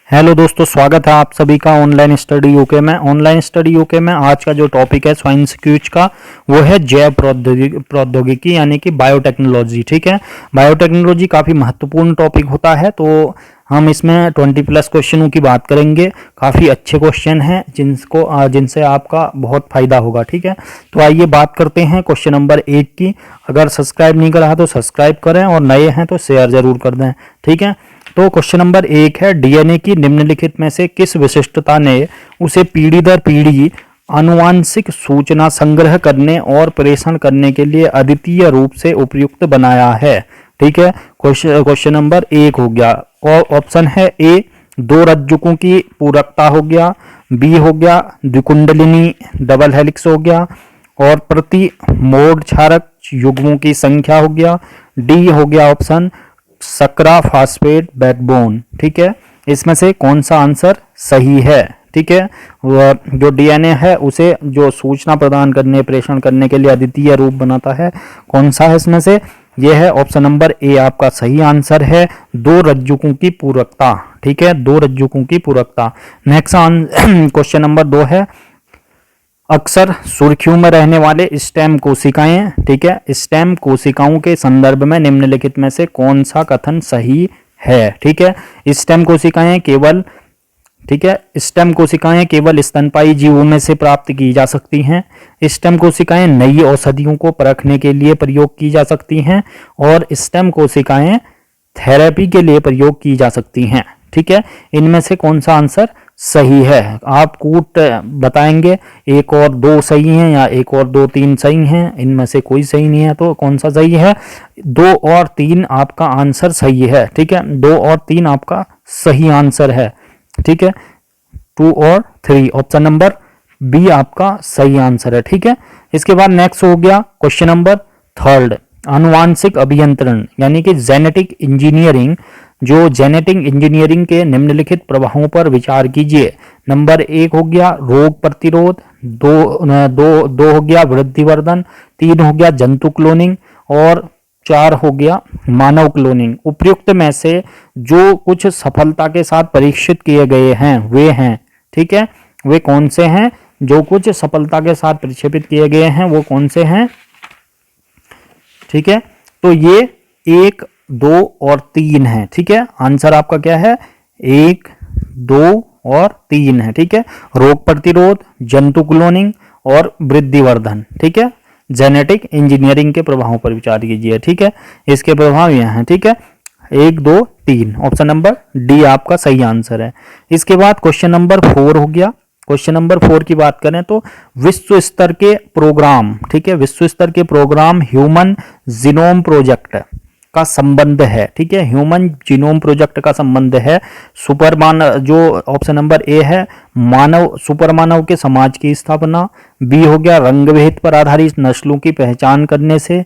Hello दोस्तों, स्वागत है आप सभी का ऑनलाइन स्टडी यूके में। ऑनलाइन स्टडी यूके में आज का जो टॉपिक है स्वाइन सिक्यूज का, वो है जैव प्रौद्योगिकी यानी कि बायोटेक्नोलॉजी। ठीक है, बायोटेक्नोलॉजी काफ़ी महत्वपूर्ण टॉपिक होता है, तो हम इसमें 20+ क्वेश्चनों की बात करेंगे। काफ़ी अच्छे क्वेश्चन हैं जिनसे आपका बहुत फायदा होगा। ठीक है, तो आइए बात करते हैं क्वेश्चन नंबर 1 की। अगर सब्सक्राइब नहीं करा है तो सब्सक्राइब करें और नए हैं तो शेयर जरूर कर दें। ठीक है, तो क्वेश्चन नंबर 1 है, डीएनए की निम्नलिखित में से किस विशिष्टता ने उसे पीढ़ी दर पीढ़ी आनुवांशिक सूचना संग्रह करने और प्रेषण करने के लिए अद्वितीय रूप से उपयुक्त बनाया है। ठीक है, क्वेश्चन नंबर 1 हो गया। और ऑप्शन है ए, दो रज्जुकों की पूरकता हो गया, बी हो गया द्विकुंडलिनी डबल हेलिक्स हो गया, और प्रति मोड़ क्षारक युग्मों की संख्या हो गया, डी हो गया ऑप्शन सकरा फास्फेट बैकबोन। ठीक है, इसमें से कौन सा आंसर सही है? ठीक है, जो डीएनए है उसे जो सूचना प्रदान करने प्रेषण करने के लिए अद्वितीय रूप बनाता है, कौन सा है इसमें से? यह है ऑप्शन नंबर ए आपका सही आंसर है, दो रज्जुकों की पूरकता। ठीक है, दो रज्जुकों की पूरकता। नेक्स्ट क्वेश्चन नंबर 2 है, अक्सर सुर्खियों में रहने वाले स्टेम कोशिकाएं, ठीक है, स्टेम कोशिकाओं के संदर्भ में निम्नलिखित में से कौन सा कथन सही है? ठीक है, स्टेम कोशिकाएं केवल, ठीक है, स्टेम कोशिकाएं केवल स्तनपायी जीवों में से प्राप्त की जा सकती हैं। स्टेम कोशिकाएं नई औषधियों को परखने के लिए प्रयोग की जा सकती हैं, और स्टेम कोशिकाएं थेरेपी के लिए प्रयोग की जा सकती हैं। ठीक है, इनमें से कौन सा आंसर सही है? आप कूट बताएंगे, एक और दो सही हैं या एक और दो तीन सही हैं, इनमें से कोई सही नहीं है, तो कौन सा सही है? 2 और 3 आपका आंसर सही है। ठीक है, 2 और 3 आपका सही आंसर है। ठीक है, 2 और 3 ऑप्शन नंबर बी आपका सही आंसर है। ठीक है, इसके बाद नेक्स्ट हो गया क्वेश्चन नंबर 3, आनुवांशिक अभियंत्रण यानी कि जेनेटिक इंजीनियरिंग। जो जेनेटिक इंजीनियरिंग के निम्नलिखित प्रभावों पर विचार कीजिए। नंबर 1 हो गया रोग प्रतिरोध, दो हो गया वृद्धिवर्धन, 3 हो गया जंतु क्लोनिंग, और 4 हो गया मानव क्लोनिंग। उपयुक्त में से जो कुछ सफलता के साथ परीक्षित किए गए हैं वे हैं, ठीक है, वे कौन से हैं? जो कुछ सफलता के साथ प्रक्षेपित किए गए हैं वो कौन से हैं? ठीक है, तो ये 1, 2 और 3 है। ठीक है, आंसर आपका क्या है? 1, 2 और 3 है। ठीक है, रोग प्रतिरोध, जंतु क्लोनिंग और वृद्धिवर्धन। ठीक है, जेनेटिक इंजीनियरिंग के प्रभावों पर विचार कीजिए। ठीक है, इसके प्रभाव यह हैं। ठीक है, 1, 2, 3 ऑप्शन नंबर डी आपका सही आंसर है। इसके बाद क्वेश्चन नंबर 4 हो गया। क्वेश्चन नंबर 4 की बात करें तो विश्व स्तर के प्रोग्राम, ठीक है, विश्व स्तर के प्रोग्राम ह्यूमन जीनोम प्रोजेक्ट का संबंध है। ठीक है, ह्यूमन जीनोम प्रोजेक्ट का संबंध है जो ऑप्शन नंबर ए है मानव सुपर मानव के समाज की स्थापना, बी हो गया रंग भेद पर आधारित नस्लों की पहचान करने से,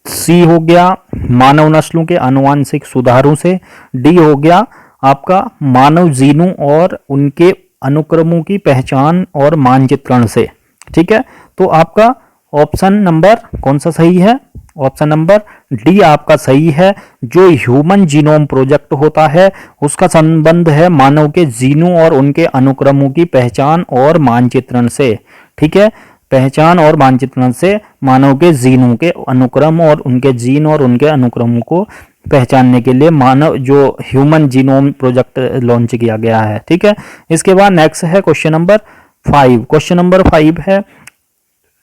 सी हो गया मानव नस्लों के आनुवांशिक सुधारों से, डी हो गया आपका मानव जीनों और उनके अनुक्रमों की पहचान और मानचित्रण से। ठीक है, तो आपका ऑप्शन नंबर कौन सा सही है? ऑप्शन नंबर डी आपका सही है। जो ह्यूमन जीनोम प्रोजेक्ट होता है उसका संबंध है मानव के जीनों और उनके अनुक्रमों की पहचान और मानचित्रण से। ठीक है, पहचान और मानचित्रण से मानव के जीनों के अनुक्रम और उनके जीन और उनके अनुक्रमों को पहचानने के लिए मानव जो ह्यूमन जीनोम प्रोजेक्ट लॉन्च किया गया है। ठीक है, इसके बाद नेक्स्ट है क्वेश्चन नंबर 5। क्वेश्चन नंबर 5 है,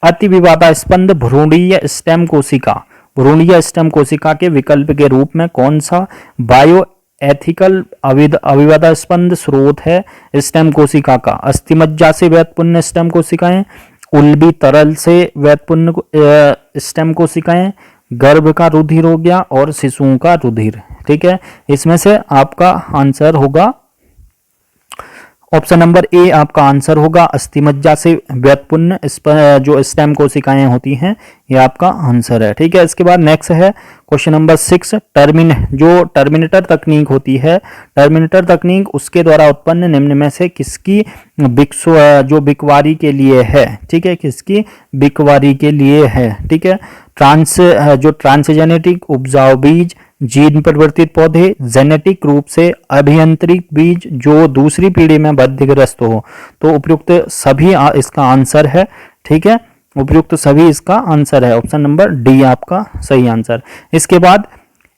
अति विवादास्पद भ्रूणीय स्टेम कोशिका, भ्रूणीय स्टेम कोशिका के विकल्प के रूप में कौन सा बायो एथिकल अविवादास्पद स्रोत है स्टेम कोशिका का? अस्थिमज्जा से व्युत्पन्न स्टेम कोशिकाएं, उल्बी तरल से व्युत्पन्न स्टेम कोशिकाएं, गर्भ का रुधिर हो गया, और शिशुओं का रुधिर। ठीक है, इसमें से आपका आंसर होगा ऑप्शन नंबर ए आपका आंसर होगा अस्थिमज्जा से व्युत्पन्न जो स्टेम कोशिकाएं होती हैं, ये आपका आंसर है। ठीक है, इसके बाद नेक्स्ट है क्वेश्चन नंबर 6, जो टर्मिनेटर तकनीक होती है, टर्मिनेटर तकनीक उसके द्वारा उत्पन्न निम्न में से किसकी जो बिकवारी के लिए है? ठीक है, किसकी बिकवारी के लिए है? ठीक है, ट्रांसजेनेटिक उपजाऊ बीज, जीन परिवर्तित पौधे, जेनेटिक रूप से अभियांत्रिक बीज जो दूसरी पीढ़ी में बाध्यग्रस्त हो। तो उपयुक्त सभी इसका आंसर है। ठीक है, उपयुक्त सभी इसका आंसर है। ऑप्शन नंबर डी आपका सही आंसर। इसके बाद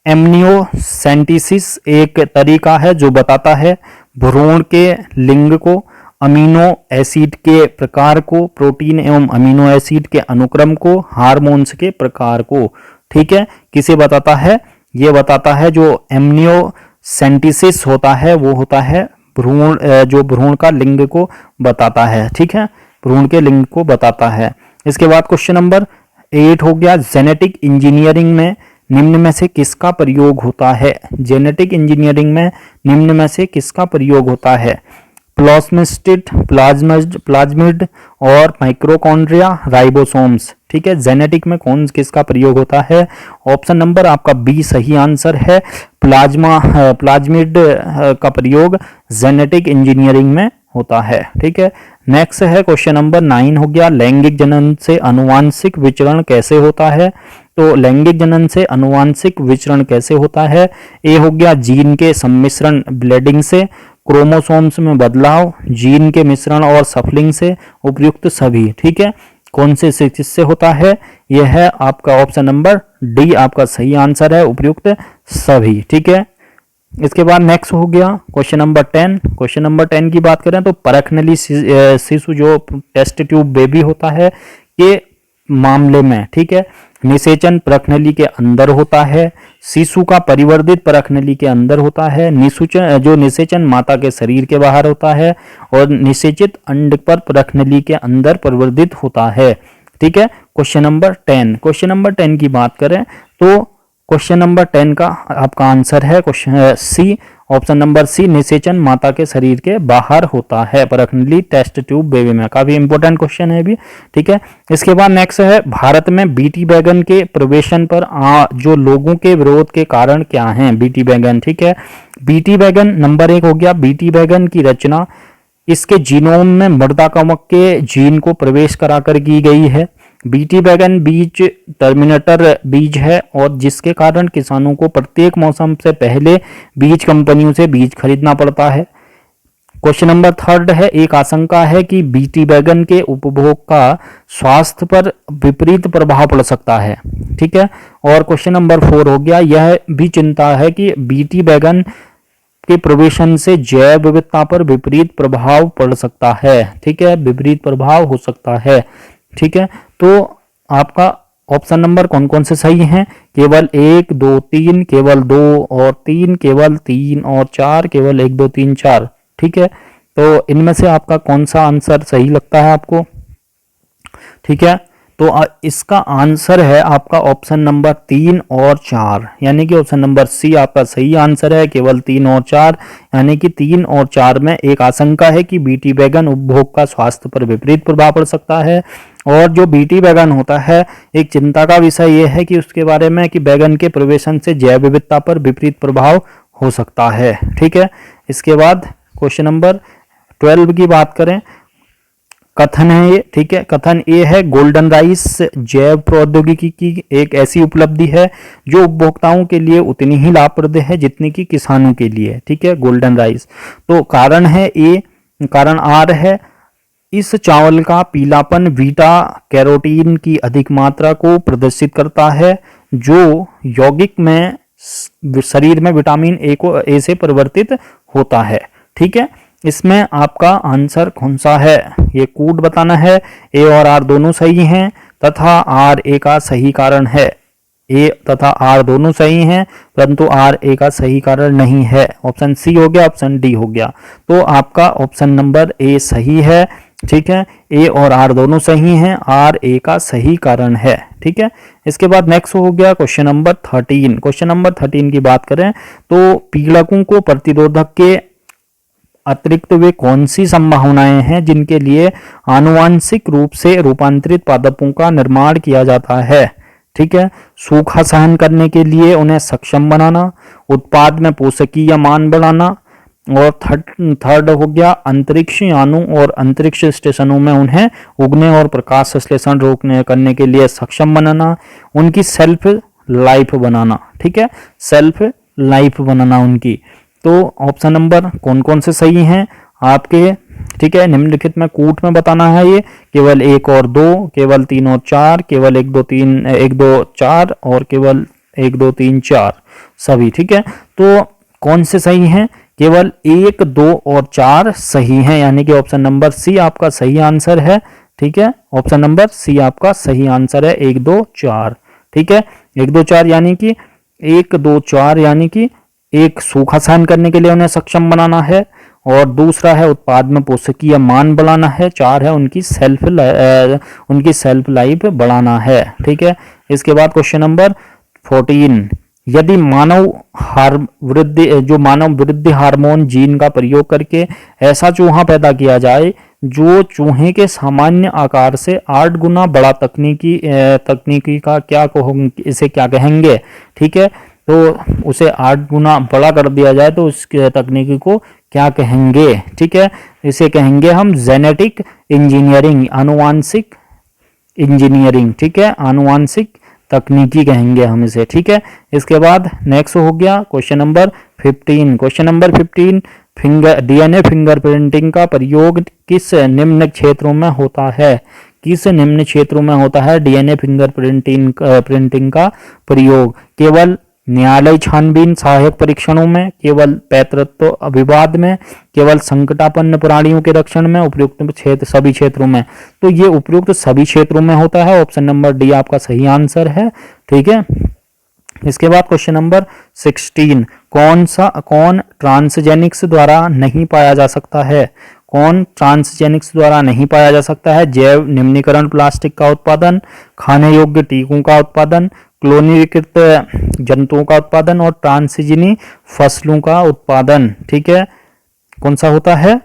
एमनियोसेंटेसिस एक तरीका है जो बताता है भ्रूण के लिंग को, अमीनो एसिड के प्रकार को, प्रोटीन एवं अमीनो एसिड के अनुक्रम को, हार्मोन्स के प्रकार को। ठीक है, किसे बताता है? ये बताता है जो एमनियोसेंटेसिस होता है वो होता है भ्रूण, जो भ्रूण का लिंग को बताता है। ठीक है, भ्रूण के लिंग को बताता है। इसके बाद क्वेश्चन नंबर 8 हो गया, जेनेटिक इंजीनियरिंग में निम्न में से किसका प्रयोग होता है? जेनेटिक इंजीनियरिंग में निम्न में से किसका प्रयोग होता है? प्लाज्मिड, प्लाज्मिड और माइक्रोकॉन्ड्रिया, राइबोसोम्स। ठीक है, जेनेटिक में कौन किसका प्रयोग होता है? ऑप्शन नंबर आपका बी सही आंसर है। प्लाज्मिड का प्रयोग जेनेटिक इंजीनियरिंग में होता है। ठीक है, नेक्स्ट है क्वेश्चन नंबर 9 हो गया, लैंगिक जनन से अनुवांशिक विचरण कैसे होता है? तो लैंगिक जनन से अनुवांशिक विचरण कैसे होता है? ए हो गया जीन के सम्मिश्रण ब्लीडिंग से, क्रोमोसोम्स में बदलाव, जीन के मिश्रण और सफलिंग से, उपयुक्त सभी। ठीक है, कौन से किससे होता है? यह है आपका ऑप्शन नंबर डी आपका सही आंसर है, उपयुक्त सभी। ठीक है, इसके बाद नेक्स्ट हो गया क्वेश्चन नंबर 10। क्वेश्चन नंबर 10 की बात करें तो परखनली शिशु जो टेस्ट ट्यूब बेबी होता है के मामले में, ठीक है, निषेचन परखनली के अंदर होता है, शिशु का परिवर्धित परखनली के अंदर होता है, निषेचन माता के शरीर के बाहर होता है और निषेचित अंड पर परखनली के अंदर परिवर्धित होता है। ठीक है, क्वेश्चन नंबर 10। क्वेश्चन नंबर 10 की बात करें तो क्वेश्चन नंबर 10 का आपका आंसर है क्वेश्चन सी, ऑप्शन नंबर सी, निषेचन माता के शरीर के बाहर होता है परखनली टेस्ट ट्यूब बेबी में। काफी इंपॉर्टेंट क्वेश्चन है भी। ठीक है, इसके बाद नेक्स्ट है भारत में बीटी बैगन के प्रवेशन पर जो लोगों के विरोध के कारण क्या हैं? बीटी बैगन, ठीक है, बीटी बैगन नंबर 1 हो गया, बीटी बैगन की रचना इसके जीनोम में मृदा कवक के जीन को प्रवेश कराकर की गई है। बीटी बैगन बीज टर्मिनेटर बीज है और जिसके कारण किसानों को प्रत्येक मौसम से पहले बीज कंपनियों से बीज खरीदना पड़ता है। क्वेश्चन नंबर 3 है, एक आशंका है कि बीटी बैगन के उपभोग का स्वास्थ्य पर विपरीत प्रभाव पड़ सकता है। ठीक है, और क्वेश्चन नंबर 4 हो गया, यह भी चिंता है कि बीटी बैगन के प्रवेशन से जैव विविधता पर विपरीत प्रभाव पड़ सकता है। ठीक है, विपरीत प्रभाव हो सकता है। ठीक है, तो आपका ऑप्शन नंबर कौन कौन से सही हैं? केवल 1, 2, 3, केवल 2 और 3, केवल 3 और 4, केवल 1, 2, 3, 4। ठीक है, तो इनमें से आपका कौन सा आंसर सही लगता है आपको? ठीक है, तो इसका आंसर है आपका ऑप्शन नंबर 3 और 4, यानी कि ऑप्शन नंबर सी आपका सही आंसर है, केवल 3 और 4, यानी कि 3 और 4 में एक आशंका है कि बीटी बैगन उपभोग का स्वास्थ्य पर विपरीत प्रभाव पड़ सकता है। और जो बीटी बैगन होता है, एक चिंता का विषय यह है कि उसके बारे में कि बैगन के प्रवेशन से जैव विविधता पर विपरीत प्रभाव हो सकता है। ठीक है, इसके बाद क्वेश्चन नंबर 12 की बात करें, कथन है ये, ठीक है, कथन ये है, गोल्डन राइस जैव प्रौद्योगिकी की एक ऐसी उपलब्धि है जो उपभोक्ताओं के लिए उतनी ही लाभप्रद है जितनी कि किसानों के लिए। ठीक है, गोल्डन राइस। तो कारण है ए, कारण आर है, इस चावल का पीलापन बीटा कैरोटीन की अधिक मात्रा को प्रदर्शित करता है जो यौगिक में शरीर में विटामिन ए से परिवर्तित होता है। ठीक है, इसमें आपका आंसर कौन सा है? ये कोड बताना है। ए और आर दोनों सही हैं तथा आर ए का सही कारण है। ए तथा आर दोनों सही हैं परंतु आर ए का सही कारण नहीं है। ऑप्शन सी हो गया, ऑप्शन डी हो गया। तो आपका ऑप्शन नंबर ए सही है। ठीक है, ए और आर दोनों सही हैं, आर ए का सही कारण है। ठीक है, इसके बाद नेक्स्ट हो गया क्वेश्चन नंबर 13। क्वेश्चन नंबर 13 की बात करें तो पीड़कों को प्रतिरोधक के अतिरिक्त वे कौन सी संभावनाएं हैं जिनके लिए आनुवांशिक रूप से रूपांतरित पादपों का निर्माण किया जाता है? ठीक है, सूखा सहन करने के लिए उन्हें सक्षम बनाना, उत्पाद में पोषकीय मान बढ़ाना, और थर्ड हो गया अंतरिक्ष यानों और अंतरिक्ष स्टेशनों में उन्हें उगने और प्रकाश संश्लेषण रोकने करने के लिए सक्षम बनाना, उनकी सेल्फ लाइफ बनाना, ठीक है, सेल्फ लाइफ बनाना उनकी। तो ऑप्शन नंबर कौन कौन से सही हैं आपके, ठीक है, निम्नलिखित में कूट में बताना है ये, केवल 1 और 2, केवल 3 और 4, केवल 1 2 3 1 2 4 और केवल 1 2 3 4 सभी, ठीक है। तो कौन से सही हैं, केवल 1 2 और 4 सही हैं, यानी कि ऑप्शन नंबर सी आपका सही आंसर है, ठीक है, ऑप्शन नंबर सी आपका सही आंसर है, 1 2 4, ठीक है, 1 2 4 यानी कि 1 2 4 यानी कि एक सूखा सहन करने के लिए उन्हें सक्षम बनाना है, और दूसरा है उत्पाद में पोषकीय मान बढ़ाना है, 4 है उनकी सेल्फ लाइफ बढ़ाना है, ठीक है। इसके बाद क्वेश्चन नंबर 14, यदि मानव वृद्धि हार्मोन जीन का प्रयोग करके ऐसा चूहा पैदा किया जाए जो चूहे के सामान्य आकार से 8 गुना बड़ा, तकनीकी का क्या इसे क्या कहेंगे, ठीक है, तो उसे 8 गुना बड़ा कर दिया जाए तो उस तकनीकी को क्या कहेंगे, ठीक है, इसे कहेंगे हम जेनेटिक इंजीनियरिंग, आनुवांशिक इंजीनियरिंग, ठीक है, आनुवांशिक तकनीकी कहेंगे हम इसे, ठीक है। इसके बाद नेक्स्ट हो गया question number 15, question number 15, DNA fingerprinting का प्रयोग किस निम्न क्षेत्रों में होता है, किस निम्न क्षेत्रों में होता है डीएनए प्रिंटिंग का प्रयोग, केवल न्यायालय छानबीन सहायक परीक्षणों में, केवल पैतृत्व विवाद में, केवल संकटापन्न प्राणियों के रक्षण में, उपयुक्त क्षेत्र सभी क्षेत्रों में। तो ये उपयुक्त सभी क्षेत्रों में होता है, ऑप्शन नंबर डी आपका सही आंसर है, ठीक है। इसके बाद क्वेश्चन नंबर 16, कौन ट्रांसजेनिक्स द्वारा नहीं पाया जा सकता है, कौन ट्रांसजेनिक्स द्वारा नहीं पाया जा सकता है, जैव निम्नीकरण प्लास्टिक का उत्पादन, खाने योग्य टीकों का उत्पादन, क्लोनीकृत जंतुओं का उत्पादन और ट्रांसजीनी फसलों का उत्पादन, ठीक है, कौन सा होता है,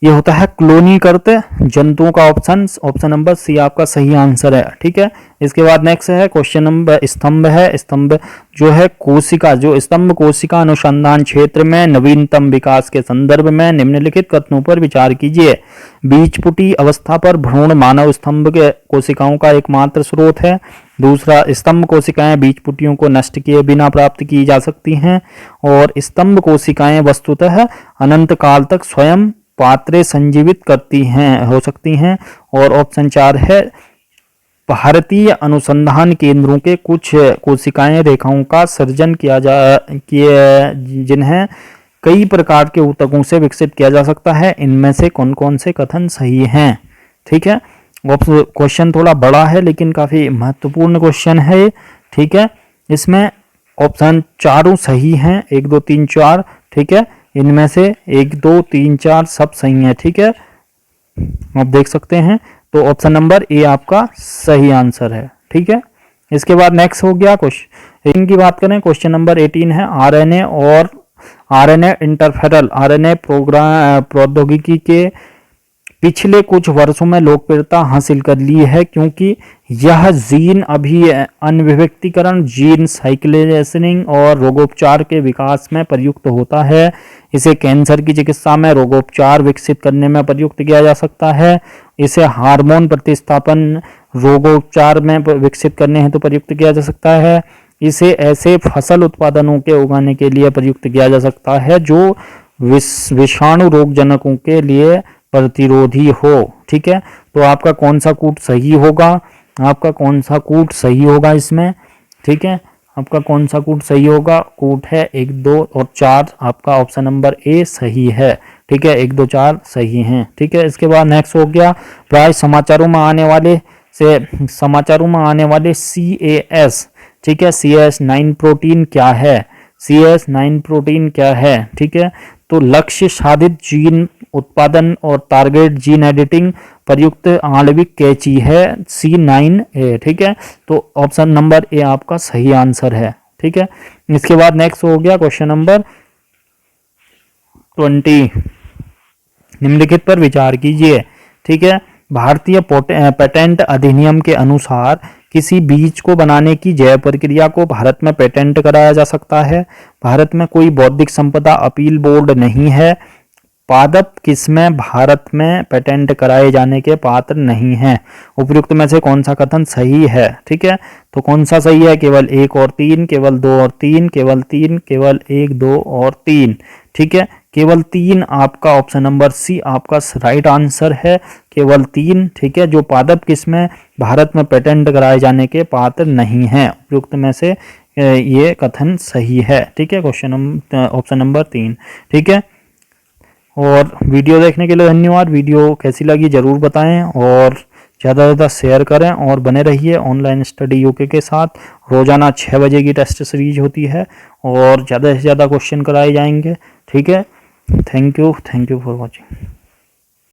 ये होता है क्लोनीकृत जंतुओं का ऑप्शन नंबर सी आपका सही आंसर है, ठीक है। इसके बाद नेक्स्ट है क्वेश्चन नंबर स्तंभ जो है कोशिका, जो स्तंभ कोशिका अनुसंधान क्षेत्र में नवीनतम विकास के संदर्भ में निम्नलिखित कथनों पर विचार कीजिए, बीजपुटी अवस्था पर भ्रूण मानव स्तंभ के कोशिकाओं का एकमात्र स्रोत है, दूसरा स्तंभ कोशिकाएं बीजपुटियों को नष्ट किए बिना प्राप्त की जा सकती हैं, और स्तंभ कोशिकाएं वस्तुतः अनंत काल तक स्वयं पात्रे संजीवित हो सकती हैं, और ऑप्शन 4 है भारतीय अनुसंधान केंद्रों के कुछ कोशिकाएं रेखाओं का सृजन जिन्हें कई प्रकार के ऊतकों से विकसित किया जा सकता है, इनमें से कौन कौन से कथन सही हैं, ठीक है। क्वेश्चन थोड़ा बड़ा है लेकिन काफी महत्वपूर्ण क्वेश्चन है, ठीक है। इसमें ऑप्शन चारों सही हैं, 1 2 3 4, ठीक है, इनमें से 1 2 3 4 सब सही है, ठीक है, आप देख सकते हैं। तो ऑप्शन नंबर ए आपका सही आंसर है, ठीक है। इसके बाद नेक्स्ट हो गया क्वेश्चन की बात करें, क्वेश्चन नंबर 18 है आरएनए और आरएनए इंटरफेरल आरएनए प्रौद्योगिकी के पिछले कुछ वर्षों में लोकप्रियता हासिल कर ली है क्योंकि यह जीन अभिव्यक्तिकरण, जीन साइक्लिनिंग और रोगोपचार के विकास में प्रयुक्त होता है। इसे कैंसर की चिकित्सा में रोगोपचार विकसित करने में प्रयुक्त किया जा सकता है। इसे हार्मोन प्रतिस्थापन रोगोपचार में विकसित करने हेतु प्रयुक्त किया जा सकता है। इसे ऐसे फसल उत्पादनों के उगाने के लिए प्रयुक्त किया जा सकता है जो विषाणु रोगजनकों के लिए प्रतिरोधी हो, ठीक है। तो आपका कौन सा कूट सही होगा, आपका कौन सा कूट सही होगा इसमें, ठीक है, आपका कौन सा कूट सही होगा, कूट है 1 2 और 4, आपका ऑप्शन नंबर ए सही है, ठीक है, 1 2 4 सही हैं, ठीक है। इसके बाद नेक्स्ट हो गया प्राय समाचारों में आने वाले CAS, ठीक है, CS9 प्रोटीन क्या है, CS9 प्रोटीन क्या है, ठीक है। तो लक्ष्य साधित जीन उत्पादन और टारगेट जीन एडिटिंग प्रयुक्त आणविक कैंची है C9A, ठीक है। तो ऑप्शन नंबर ए आपका सही आंसर है, ठीक है। इसके बाद नेक्स्ट हो गया क्वेश्चन नंबर 20, निम्नलिखित पर विचार कीजिए, ठीक है। भारतीय पेटेंट अधिनियम के अनुसार किसी बीज को बनाने की जैव प्रक्रिया को भारत में पेटेंट कराया जा सकता है। भारत में कोई बौद्धिक संपदा अपील बोर्ड नहीं है। पादप किस्में भारत में पेटेंट कराए जाने के पात्र नहीं हैं। उपयुक्त में से कौन सा कथन सही है? ठीक है, तो कौन सा सही है? केवल 1 और 3, केवल 2 और 3, केवल 3, केवल 1, 2 और 3। ठीक है, केवल 3 आपका ऑप्शन नंबर सी आपका राइट आंसर है, केवल 3। ठीक है, जो पादप किस्में भारत में पेटेंट कराए जाने के पात्र नहीं हैं, उपयुक्त में से ये कथन सही है। ठीक है, ऑप्शन नंबर 3। ठीक है, और वीडियो देखने के लिए धन्यवाद। वीडियो कैसी लगी ज़रूर बताएं और ज़्यादा से ज़्यादा शेयर करें और बने रहिए ऑनलाइन स्टडी यूके के साथ। रोज़ाना 6 बजे की टेस्ट सीरीज होती है और ज़्यादा से ज़्यादा क्वेश्चन कराए जाएंगे। ठीक है, थैंक यू फॉर वॉचिंग।